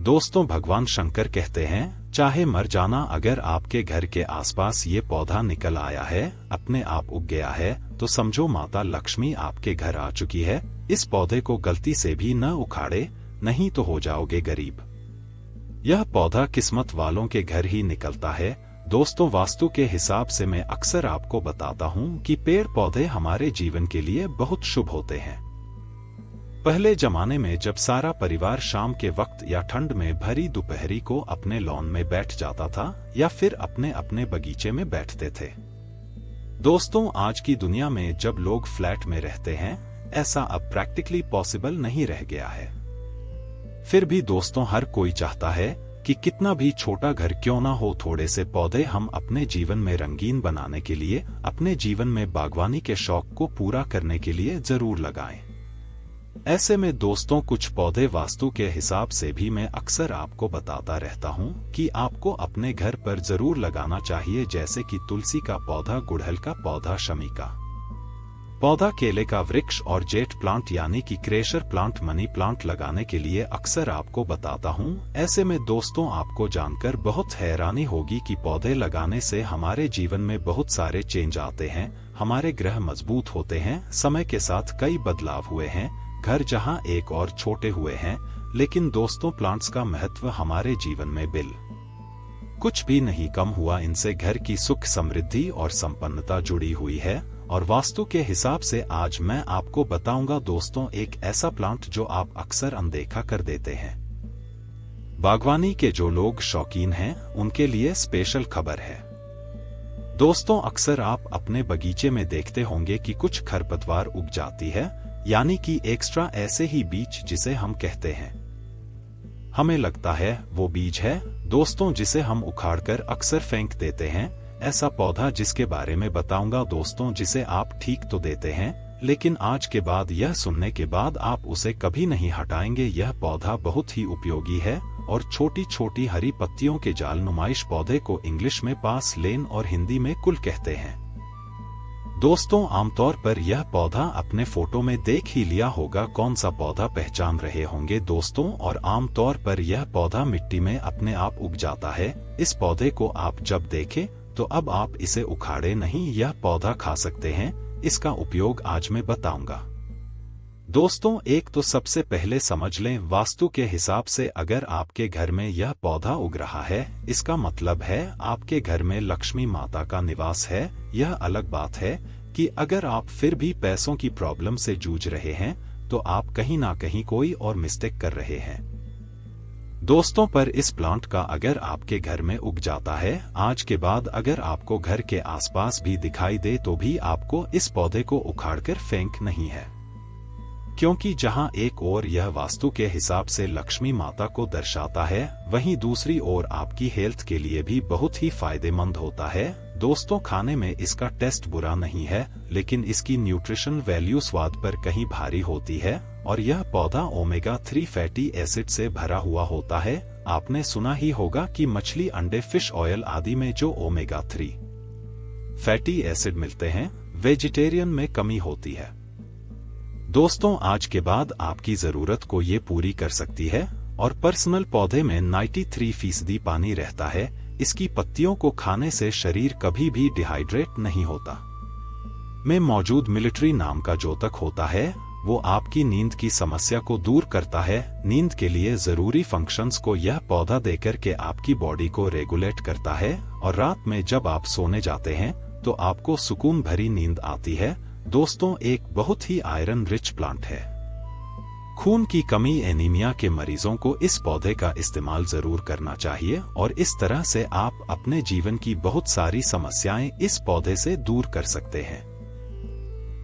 दोस्तों, भगवान शंकर कहते हैं, चाहे मर जाना, अगर आपके घर के आसपास ये पौधा निकल आया है, अपने आप उग गया है, तो समझो माता लक्ष्मी आपके घर आ चुकी है। इस पौधे को गलती से भी न उखाड़े, नहीं तो हो जाओगे गरीब। यह पौधा किस्मत वालों के घर ही निकलता है। दोस्तों, वास्तु के हिसाब से मैं अक्सर आपको बताता हूँ कि पेड़ पौधे हमारे जीवन के लिए बहुत शुभ होते हैं। पहले जमाने में जब सारा परिवार शाम के वक्त या ठंड में भरी दोपहरी को अपने लॉन में बैठ जाता था या फिर अपने अपने बगीचे में बैठते थे। दोस्तों, आज की दुनिया में जब लोग फ्लैट में रहते हैं, ऐसा अब प्रैक्टिकली पॉसिबल नहीं रह गया है। फिर भी दोस्तों, हर कोई चाहता है कि कितना भी छोटा घर क्यों ना हो, थोड़े से पौधे हम अपने जीवन में रंगीन बनाने के लिए, अपने जीवन में बागवानी के शौक को पूरा करने के लिए जरूर लगाएं। ऐसे में दोस्तों, कुछ पौधे वास्तु के हिसाब से भी मैं अक्सर आपको बताता रहता हूं कि आपको अपने घर पर जरूर लगाना चाहिए, जैसे कि तुलसी का पौधा, गुड़हल का पौधा, शमी का पौधा, केले का वृक्ष और जेट प्लांट यानी कि क्रेशर प्लांट, मनी प्लांट लगाने के लिए अक्सर आपको बताता हूं। ऐसे में दोस्तों, आपको जानकर बहुत हैरानी होगी कि पौधे लगाने से हमारे जीवन में बहुत सारे चेंज आते हैं, हमारे ग्रह मजबूत होते हैं, समय के साथ कई बदलाव हुए हैं, घर जहां एक और छोटे हुए हैं। लेकिन दोस्तों, प्लांट्स का महत्व हमारे जीवन में बिल कुछ भी नहीं कम हुआ। इनसे घर की सुख, समृद्धि और संपन्नता जुड़ी हुई है। और वास्तु के हिसाब से आज मैं आपको बताऊंगा दोस्तों, एक ऐसा प्लांट जो आप अक्सर अनदेखा कर देते हैं। बागवानी के जो लोग शौकीन हैं, उनके लिए स्पेशल खबर है। दोस्तों, अक्सर आप अपने बगीचे में देखते होंगे कि कुछ खरपतवार उग जाती है, यानी कि एक्स्ट्रा ऐसे ही बीज, जिसे हम कहते हैं। हमें लगता है वो बीज है दोस्तों, जिसे हम उखाड़कर अक्सर फेंक देते हैं। ऐसा पौधा जिसके बारे में बताऊंगा दोस्तों, जिसे आप ठीक तो देते हैं, लेकिन आज के बाद यह सुनने के बाद आप उसे कभी नहीं हटाएंगे। यह पौधा बहुत ही उपयोगी है और छोटी छोटी हरी पत्तियों के जाल नुमाइश पौधे को इंग्लिश में पास लेन और हिंदी में कुल कहते हैं। दोस्तों, आमतौर पर यह पौधा अपने फोटो में देख ही लिया होगा, कौन सा पौधा पहचान रहे होंगे दोस्तों। और आमतौर पर यह पौधा मिट्टी में अपने आप उग जाता है। इस पौधे को आप जब देखें तो अब आप इसे उखाड़े नहीं, यह पौधा खा सकते हैं। इसका उपयोग आज मैं बताऊंगा। दोस्तों, एक तो सबसे पहले समझ लें, वास्तु के हिसाब से अगर आपके घर में यह पौधा उग रहा है, इसका मतलब है आपके घर में लक्ष्मी माता का निवास है। यह अलग बात है कि अगर आप फिर भी पैसों की प्रॉब्लम से जूझ रहे हैं, तो आप कहीं ना कहीं कोई और मिस्टेक कर रहे हैं। दोस्तों, पर इस प्लांट का अगर आपके घर में उग जाता है, आज के बाद अगर आपको घर के आसपास भी दिखाई दे, तो भी आपको इस पौधे को उखाड़कर फेंक नहीं है, क्योंकि जहां एक ओर यह वास्तु के हिसाब से लक्ष्मी माता को दर्शाता है, वहीं दूसरी ओर आपकी हेल्थ के लिए भी बहुत ही फायदेमंद होता है। दोस्तों, खाने में इसका टेस्ट बुरा नहीं है, लेकिन इसकी न्यूट्रिशन वैल्यू स्वाद पर कहीं भारी होती है। और यह पौधा ओमेगा 3 फैटी एसिड से भरा हुआ होता है। आपने सुना ही होगा कि मछली, अंडे, फिश ऑयल आदि में जो ओमेगा 3 फैटी एसिड मिलते हैं, वेजिटेरियन में कमी होती है। दोस्तों, आज के बाद आपकी जरूरत को ये पूरी कर सकती है। और पर्सनल पौधे में 93% पानी रहता है। इसकी पत्तियों को खाने से शरीर कभी भी डिहाइड्रेट नहीं होता। में मौजूद मिलिट्री नाम का जोतक होता है, वो आपकी नींद की समस्या को दूर करता है। नींद के लिए जरूरी फंक्शंस को यह पौधा देकर के आपकी बॉडी को रेगुलेट करता है। और रात में जब आप सोने जाते हैं तो आपको सुकून भरी नींद आती है। दोस्तों, एक बहुत ही आयरन रिच प्लांट है। खून की कमी, एनीमिया के मरीजों को इस पौधे का इस्तेमाल जरूर करना चाहिए। और इस तरह से आप अपने जीवन की बहुत सारी समस्याएं इस पौधे से दूर कर सकते हैं।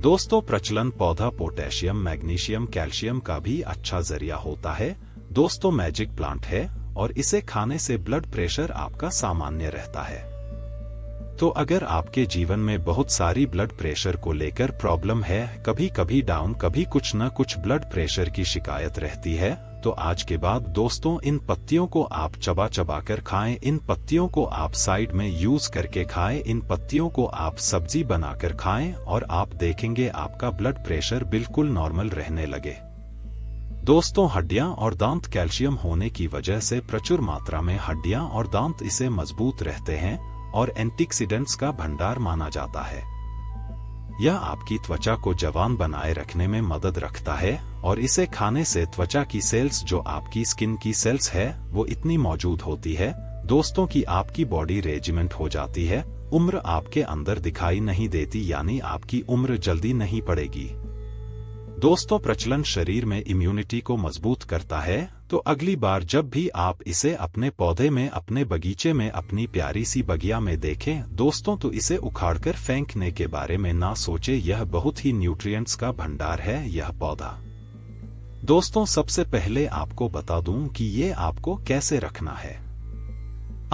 दोस्तों, प्रचलन पौधा पोटेशियम, मैग्नीशियम, कैल्शियम का भी अच्छा जरिया होता है। दोस्तों, मैजिक प्लांट है और इसे खाने से ब्लड प्रेशर आपका सामान्य रहता है। तो अगर आपके जीवन में बहुत सारी ब्लड प्रेशर को लेकर प्रॉब्लम है, कभी कभी डाउन, कभी कुछ न कुछ ब्लड प्रेशर की शिकायत रहती है, तो आज के बाद दोस्तों, इन पत्तियों को आप चबा चबा कर खाएं। इन पत्तियों को आप साइड में यूज करके खाएं। इन पत्तियों को आप सब्जी बनाकर खाएं और आप देखेंगे आपका ब्लड प्रेशर बिल्कुल नॉर्मल रहने लगे। दोस्तों, हड्डियां और दांत कैल्शियम होने की वजह से प्रचुर मात्रा में हड्डियां और दांत इसे मजबूत रहते हैं और एंटीऑक्सीडेंट्स का भंडार माना जाता है। यह आपकी त्वचा को जवान बनाए रखने में मदद रखता है और इसे खाने से त्वचा की सेल्स जो आपकी स्किन की सेल्स है वो इतनी मौजूद होती है दोस्तों कि आपकी बॉडी रेजिमेंट हो जाती है, उम्र आपके अंदर दिखाई नहीं देती, यानी आपकी उम्र जल्दी नहीं पड़ेगी। दोस्तों, प्रचलन शरीर में इम्यूनिटी को मजबूत करता है, तो अगली बार जब भी आप इसे अपने पौधे में, अपने बगीचे में, अपनी प्यारी सी बगिया में देखें दोस्तों, तो इसे उखाड़कर फेंकने के बारे में ना सोचे। यह बहुत ही न्यूट्रिएंट्स का भंडार है यह पौधा। दोस्तों, सबसे पहले आपको बता दूं कि ये आपको कैसे रखना है।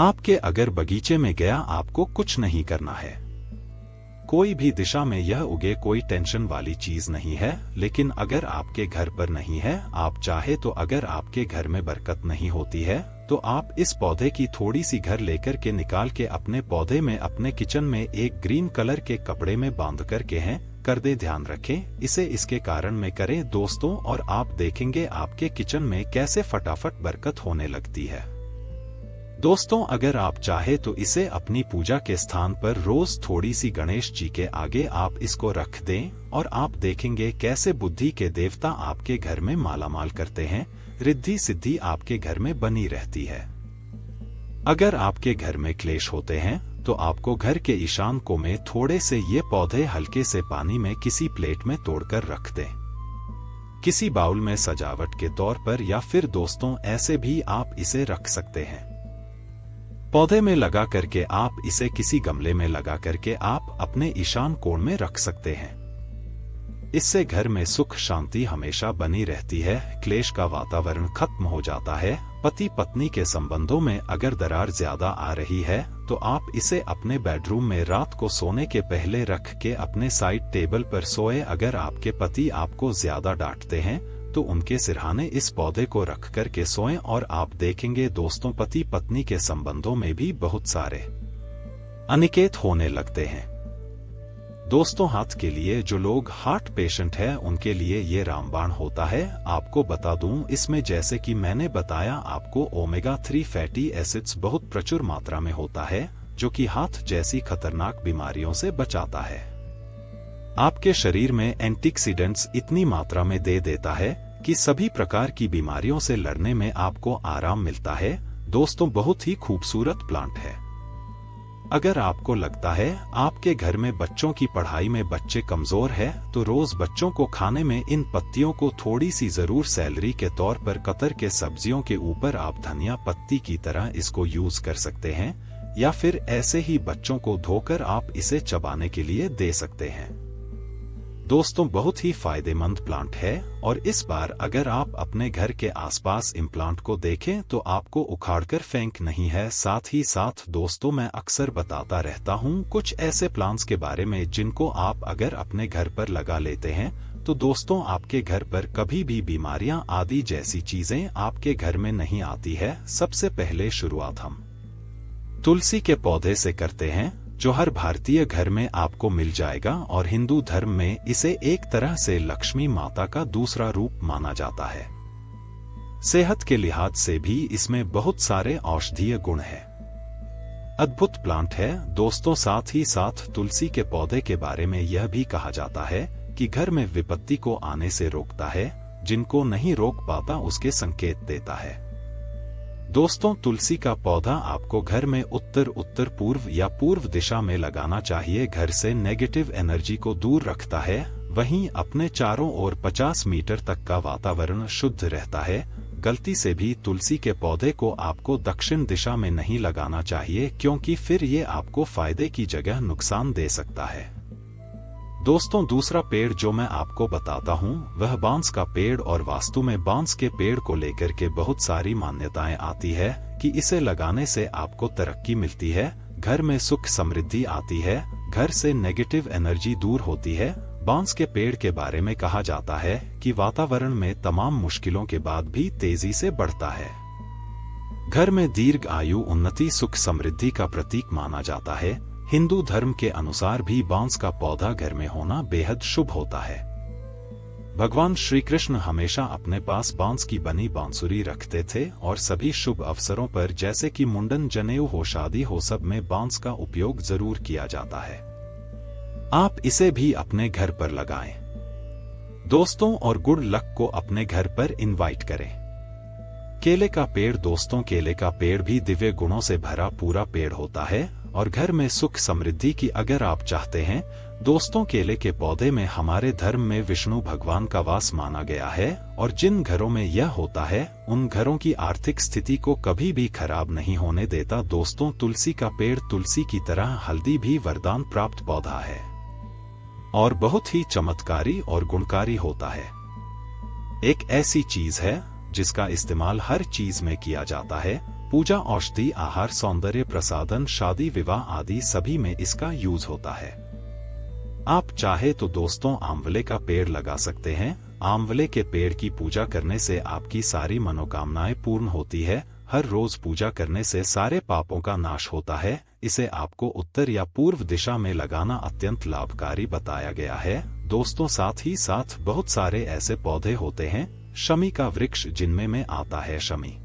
आपके अगर बगीचे में गया, आपको कुछ नहीं करना है, कोई भी दिशा में यह उगे, कोई टेंशन वाली चीज नहीं है। लेकिन अगर आपके घर पर नहीं है, आप चाहे तो अगर आपके घर में बरकत नहीं होती है, तो आप इस पौधे की थोड़ी सी घर लेकर के निकाल के अपने पौधे में, अपने किचन में एक ग्रीन कलर के कपड़े में बांध करके हैं कर दे। ध्यान रखें, इसे इसके कारण में करें दोस्तों, और आप देखेंगे आपके किचन में कैसे फटाफट बरकत होने लगती है। दोस्तों, अगर आप चाहे तो इसे अपनी पूजा के स्थान पर रोज थोड़ी सी गणेश जी के आगे आप इसको रख दें और आप देखेंगे कैसे बुद्धि के देवता आपके घर में मालामाल करते हैं, रिद्धि सिद्धि आपके घर में बनी रहती है। अगर आपके घर में क्लेश होते हैं तो आपको घर के ईशान कोने में थोड़े से ये पौधे हल्के से पानी में किसी प्लेट में तोड़कर रख दें, किसी बाउल में सजावट के तौर पर, या फिर दोस्तों ऐसे भी आप इसे रख सकते हैं। पौधे में लगा करके आप इसे किसी गमले में लगा करके आप अपने ईशान कोण में रख सकते हैं। इससे घर में सुख शांति हमेशा बनी रहती है, क्लेश का वातावरण खत्म हो जाता है। पति पत्नी के संबंधों में अगर दरार ज्यादा आ रही है तो आप इसे अपने बेडरूम में रात को सोने के पहले रख के अपने साइड टेबल पर सोए। अगर आपके पति आपको ज्यादा डांटते हैं तो उनके सिरहाने इस पौधे को रख कर के सोएं और आप देखेंगे दोस्तों पति पत्नी के संबंधों में भी बहुत सारे अनिकेत होने लगते हैं। दोस्तों, हाथ के लिए जो लोग हार्ट पेशेंट है उनके लिए ये रामबाण होता है। आपको बता दूं, इसमें जैसे कि मैंने बताया आपको ओमेगा 3 फैटी एसिड्स बहुत प्रचुर मात्रा में होता है, जो कि हार्ट जैसी खतरनाक बीमारियों से बचाता है। आपके शरीर में एंटीऑक्सीडेंट्स इतनी मात्रा में दे देता है कि सभी प्रकार की बीमारियों से लड़ने में आपको आराम मिलता है। दोस्तों, बहुत ही खूबसूरत प्लांट है। अगर आपको लगता है आपके घर में बच्चों की पढ़ाई में बच्चे कमजोर है तो रोज बच्चों को खाने में इन पत्तियों को थोड़ी सी जरूर सैलरी के तौर पर कतर के सब्जियों के ऊपर आप धनिया पत्ती की तरह इसको यूज कर सकते हैं, या फिर ऐसे ही बच्चों को धोकर आप इसे चबाने के लिए दे सकते हैं। दोस्तों, बहुत ही फायदेमंद प्लांट है और इस बार अगर आप अपने घर के आसपास इन प्लांट को देखें तो आपको उखाड़कर फेंक नहीं है। साथ ही साथ दोस्तों, मैं अक्सर बताता रहता हूं कुछ ऐसे प्लांट्स के बारे में जिनको आप अगर अपने घर पर लगा लेते हैं तो दोस्तों आपके घर पर कभी भी बीमारियां आदि जैसी चीजें आपके घर में नहीं आती है। सबसे पहले शुरुआत हम तुलसी के पौधे से करते हैं, जो हर भारतीय घर में आपको मिल जाएगा और हिंदू धर्म में इसे एक तरह से लक्ष्मी माता का दूसरा रूप माना जाता है। सेहत के लिहाज से भी इसमें बहुत सारे औषधीय गुण हैं। अद्भुत प्लांट है दोस्तों। साथ ही साथ तुलसी के पौधे के बारे में यह भी कहा जाता है कि घर में विपत्ति को आने से रोकता है, जिनको नहीं रोक पाता उसके संकेत देता है। दोस्तों, तुलसी का पौधा आपको घर में उत्तर पूर्व या पूर्व दिशा में लगाना चाहिए। घर से नेगेटिव एनर्जी को दूर रखता है, वहीं अपने चारों ओर 50 मीटर तक का वातावरण शुद्ध रहता है। गलती से भी तुलसी के पौधे को आपको दक्षिण दिशा में नहीं लगाना चाहिए, क्योंकि फिर ये आपको फायदे की जगह नुकसान दे सकता है। दोस्तों, दूसरा पेड़ जो मैं आपको बताता हूँ वह बांस का पेड़, और वास्तु में बांस के पेड़ को लेकर के बहुत सारी मान्यताएं आती है कि इसे लगाने से आपको तरक्की मिलती है, घर में सुख समृद्धि आती है, घर से नेगेटिव एनर्जी दूर होती है। बांस के पेड़ के बारे में कहा जाता है कि वातावरण में तमाम मुश्किलों के बाद भी तेजी से बढ़ता है। घर में दीर्घ आयु, उन्नति, सुख समृद्धि का प्रतीक माना जाता है। हिंदू धर्म के अनुसार भी बांस का पौधा घर में होना बेहद शुभ होता है। भगवान श्री कृष्ण हमेशा अपने पास बांस की बनी बांसुरी रखते थे और सभी शुभ अवसरों पर जैसे कि मुंडन, जनेऊ हो, शादी हो, सब में बांस का उपयोग जरूर किया जाता है। आप इसे भी अपने घर पर लगाएं। दोस्तों और गुड लक को अपने घर पर इनवाइट करें। केले का पेड़। दोस्तों, केले का पेड़ भी दिव्य गुणों से भरा पूरा पेड़ होता है और घर में सुख समृद्धि की अगर आप चाहते हैं दोस्तों, केले के पौधे में हमारे धर्म में विष्णु भगवान का वास माना गया है और जिन घरों में यह होता है उन घरों की आर्थिक स्थिति को कभी भी खराब नहीं होने देता। दोस्तों, तुलसी का पेड़। तुलसी की तरह हल्दी भी वरदान प्राप्त पौधा है और बहुत ही चमत्कारी और गुणकारी होता है। एक ऐसी चीज है जिसका इस्तेमाल हर चीज में किया जाता है। पूजा, औषधि, आहार, सौंदर्य प्रसाधन, शादी विवाह आदि सभी में इसका यूज होता है। आप चाहे तो दोस्तों आंवले का पेड़ लगा सकते हैं। आंवले के पेड़ की पूजा करने से आपकी सारी मनोकामनाएं पूर्ण होती है। हर रोज पूजा करने से सारे पापों का नाश होता है। इसे आपको उत्तर या पूर्व दिशा में लगाना अत्यंत लाभकारी बताया गया है। दोस्तों, साथ ही साथ बहुत सारे ऐसे पौधे होते हैं। शमी का वृक्ष, जिनमें में आता है शमी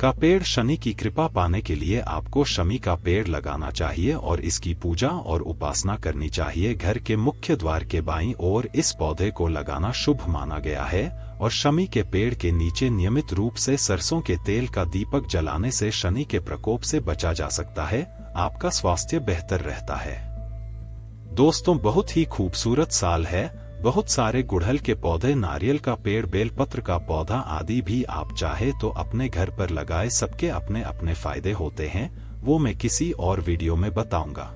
का पेड़। शनि की कृपा पाने के लिए आपको शमी का पेड़ लगाना चाहिए और इसकी पूजा और उपासना करनी चाहिए। घर के मुख्य द्वार के बाईं ओर इस पौधे को लगाना शुभ माना गया है और शमी के पेड़ के नीचे नियमित रूप से सरसों के तेल का दीपक जलाने से शनि के प्रकोप से बचा जा सकता है। आपका स्वास्थ्य बेहतर रहता है। दोस्तों, बहुत ही खूबसूरत साल है। बहुत सारे गुड़हल के पौधे, नारियल का पेड़, बेलपत्र का पौधा आदि भी आप चाहे तो अपने घर पर लगाए। सबके अपने अपने फायदे होते हैं, वो मैं किसी और वीडियो में बताऊंगा।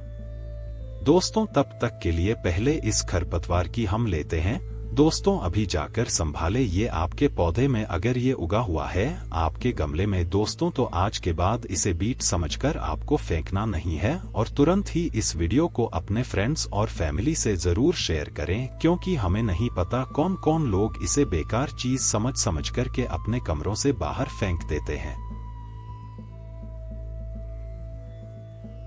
दोस्तों, तब तक के लिए पहले इस खरपतवार की हम लेते हैं। दोस्तों, अभी जाकर संभाले ये आपके पौधे में अगर ये उगा हुआ है आपके गमले में दोस्तों, तो आज के बाद इसे बीट समझकर आपको फेंकना नहीं है और तुरंत ही इस वीडियो को अपने फ्रेंड्स और फैमिली से जरूर शेयर करें, क्योंकि हमें नहीं पता कौन कौन लोग इसे बेकार चीज समझ कर के अपने कमरों से बाहर फेंक देते हैं।